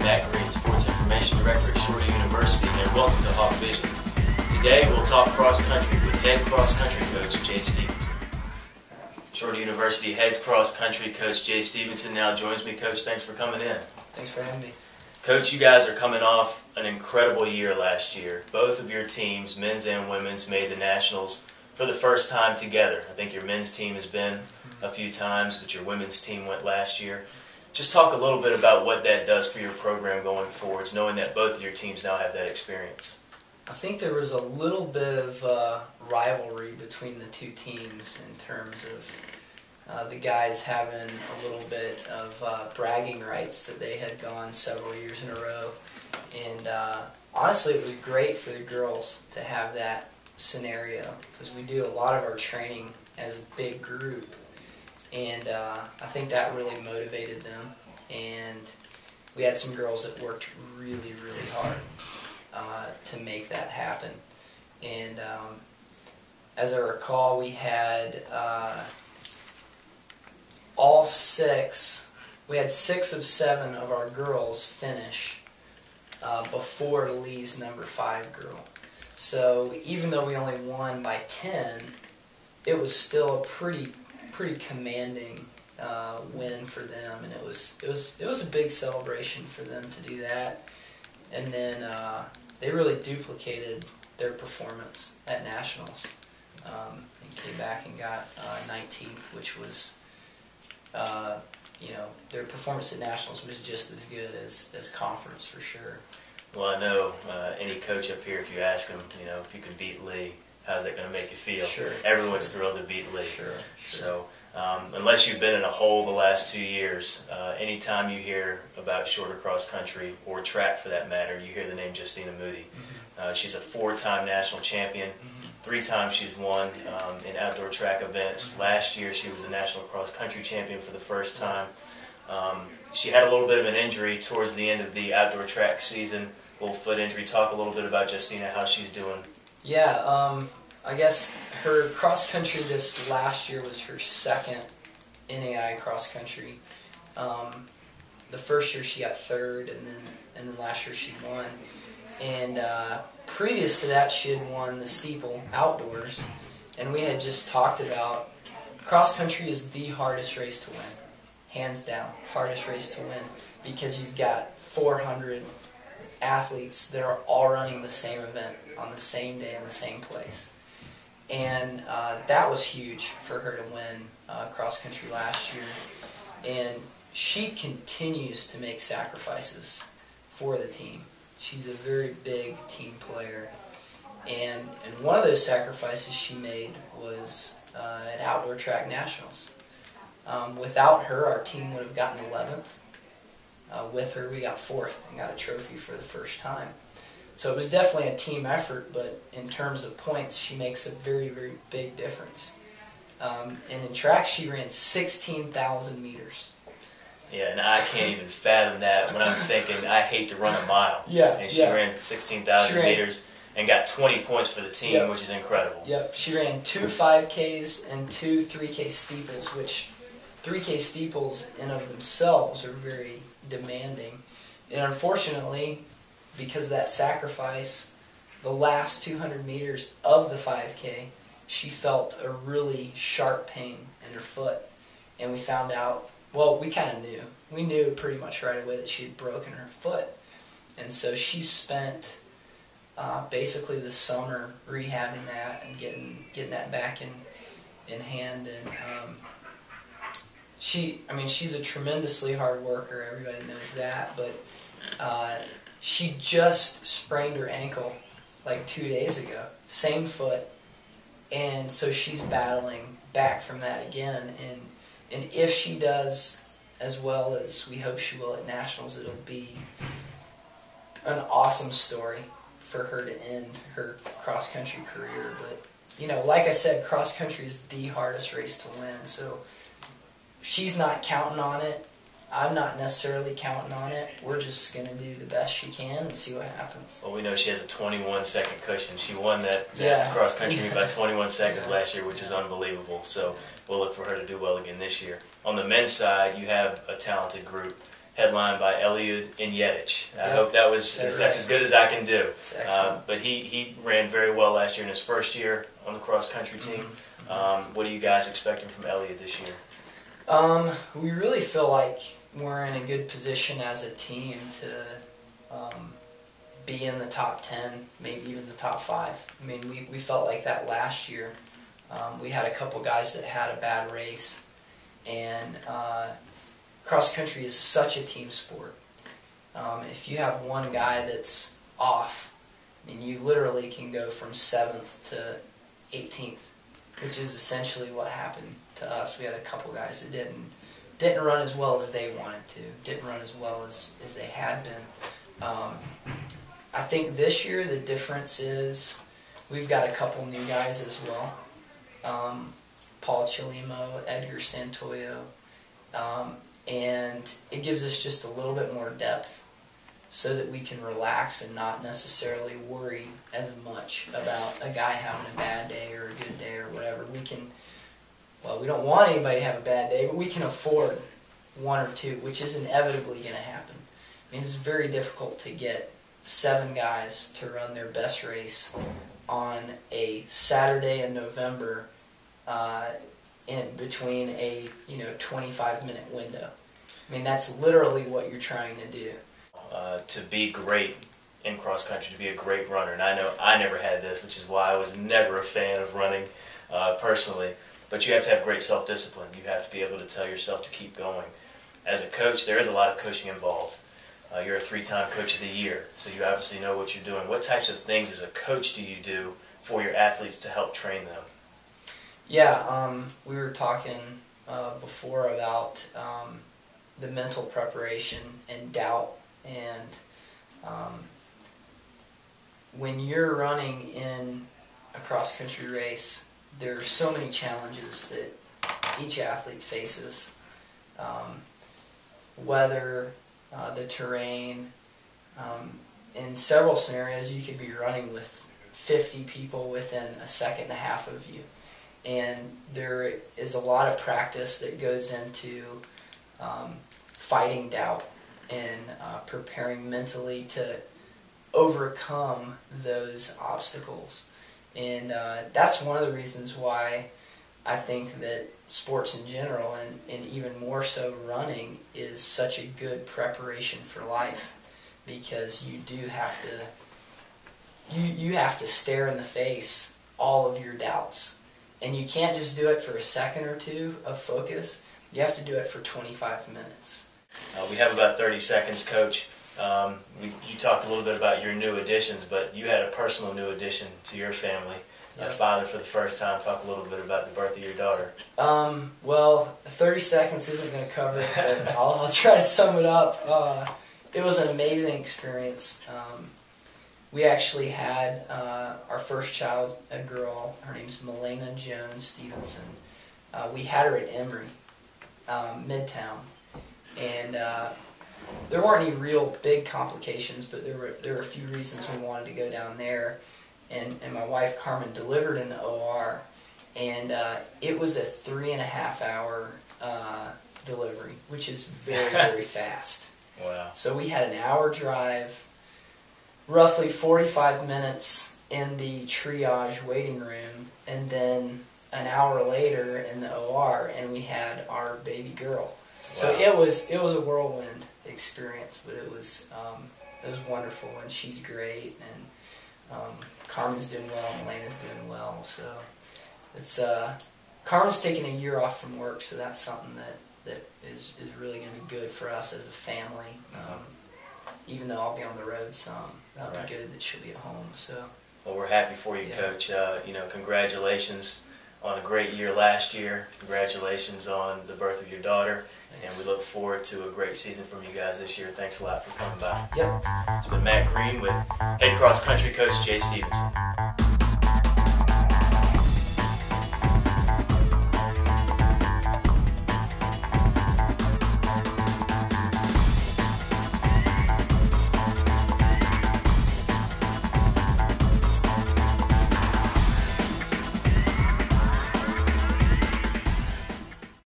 Matt Green, Sports Information Director at Shorty University, and welcome to SUHawkVision. Today we'll talk cross country with head cross country coach Jay Stephenson. Shorty University head cross country coach Jay Stephenson now joins me. Coach, thanks for coming in. Thanks for having me. Coach, you guys are coming off an incredible year last year. Both of your teams, men's and women's, made the Nationals for the first time together. I think your men's team has been a few times, but your women's team went last year. Just talk a little bit about what that does for your program going forwards, knowing that both of your teams now have that experience. I think there was a little bit of rivalry between the two teams in terms of the guys having a little bit of bragging rights that they had gone several years in a row. And honestly, it was great for the girls to have that scenario because we do a lot of our training as a big group. And I think that really motivated them. And we had some girls that worked really, really hard to make that happen. And as I recall, we had six of 7 of our girls finish before Lee's number 5 girl. So even though we only won by 10, it was still a pretty commanding win for them, and it was a big celebration for them to do that. And then they really duplicated their performance at Nationals and came back and got 19th, which was their performance at Nationals was just as good as conference for sure. Well, I know any coach up here, if you ask them, if you can beat Lee, how's that going to make you feel? Sure. Everyone's thrilled to beat Lee. Sure. So unless you've been in a hole the last 2 years, anytime you hear about shorter cross country or track for that matter, you hear the name Justina Moody. She's a 4-time national champion. 3 times she's won in outdoor track events. Last year she was the national cross country champion for the first time. She had a little bit of an injury towards the end of the outdoor track season, a little foot injury. Talk a little bit about Justina, how she's doing. Yeah, I guess her cross country this last year was her second NAI cross country. The first year she got 3rd, and then last year she won. And previous to that, she had won the steeple outdoors. And we had just talked about cross country is the hardest race to win, hands down, hardest race to win, because you've got 400 athletes that are all running the same event on the same day in the same place. And that was huge for her to win cross country last year. And she continues to make sacrifices for the team. She's a very big team player. And one of those sacrifices she made was at Outdoor Track Nationals. Without her, our team would have gotten 11th. With her, we got 4th and got a trophy for the first time. So it was definitely a team effort, but in terms of points, she makes a very, very big difference. And in track, she ran 16,000 meters. Yeah, and I can't even fathom that when I'm thinking I hate to run a mile. Yeah, and she ran 16,000 meters and got 20 points for the team, which is incredible. Yep, she ran 2 5Ks and 2 3K steeples, which 3K steeples in of themselves are very demanding. And unfortunately, because of that sacrifice, the last 200 meters of the 5K, she felt a really sharp pain in her foot. And we found out, well, we kind of knew. We knew pretty much right away that she had broken her foot. And so she spent basically the summer rehabbing that and getting that back in hand. And she's a tremendously hard worker. Everybody knows that. But she just sprained her ankle like 2 days ago. Same foot. And so she's battling back from that again. And if she does as well as we hope she will at Nationals, it'll be an awesome story for her to end her cross-country career. But, like I said, cross-country is the hardest race to win. So she's not counting on it. I'm not necessarily counting on it. We're just going to do the best she can and see what happens. Well, we know she has a 21-second cushion. She won that cross-country by 21 seconds last year, which is unbelievable. So we'll look for her to do well again this year. On the men's side, you have a talented group. headlined by Eliud and Yedich. I Yep. hope that's as good as I can do. It's excellent. But he ran very well last year in his first year on the cross-country team. What are you guys expecting from Eliud this year? We really feel like we're in a good position as a team to be in the top 10, maybe even the top 5. I mean, we felt like that last year. We had a couple guys that had a bad race, and cross country is such a team sport. If you have one guy that's off, I mean, you literally can go from 7th to 18th, which is essentially what happened to us. We had a couple guys that didn't run as well as they wanted to, didn't run as well as they had been. I think this year the difference is we've got a couple new guys as well. Paul Chilimo, Edgar Santoyo, and it gives us just a little bit more depth so that we can relax and not necessarily worry as much about a guy having a bad day or a good day or whatever. We don't want anybody to have a bad day, but we can afford one or two, which is inevitably going to happen. I mean, it's very difficult to get 7 guys to run their best race on a Saturday in November in between a 25-minute window. I mean, that's literally what you're trying to do. To be great in cross country, to be a great runner, and I know I never had this, which is why I was never a fan of running personally, but you have to have great self-discipline. You have to be able to tell yourself to keep going. As a coach, there is a lot of coaching involved. You're a 3-time Coach of the Year, so you obviously know what you're doing. What types of things as a coach do you do for your athletes to help train them? Yeah, we were talking before about the mental preparation and doubt, and when you're running in a cross-country race, there are so many challenges that each athlete faces. Weather, the terrain. In several scenarios, you could be running with 50 people within a second and a half of you. And there is a lot of practice that goes into fighting doubt and preparing mentally to overcome those obstacles. And that's one of the reasons why I think that sports in general, and even more so running, is such a good preparation for life, because you do have to you have to stare in the face all of your doubts, and you can't just do it for a second or two of focus. You have to do it for 25 minutes. We have about 30 seconds, Coach. You talked a little bit about your new additions, but you had a personal new addition to your family. Yep. Father for the first time. Talk a little bit about the birth of your daughter. Well, 30 seconds isn't going to cover it, but I'll try to sum it up. It was an amazing experience. We actually had our first child, a girl. Her name's Milena Joan Stephenson. We had her at Emory, Midtown, and there weren't any real big complications, but there were a few reasons we wanted to go down there. And my wife Carmen delivered in the OR, and it was a 3.5-hour delivery, which is very, very fast. Wow. So we had an hour drive, roughly 45 minutes in the triage waiting room, and then an hour later in the OR, and we had our baby girl. Wow. So it was a whirlwind experience, but it was wonderful, and she's great, and Carmen's doing well, Milena's doing well, so it's Carmen's taking a year off from work, so that's something that is really going to be good for us as a family. Even though I'll be on the road some, that'll be good that she'll be at home. So. Well, we're happy for you, Coach. Congratulations on a great year last year. Congratulations on the birth of your daughter. Thanks. And we look forward to a great season from you guys this year. Thanks a lot for coming by. Yep. It's been Matt Green with head cross country coach Jay Stephenson.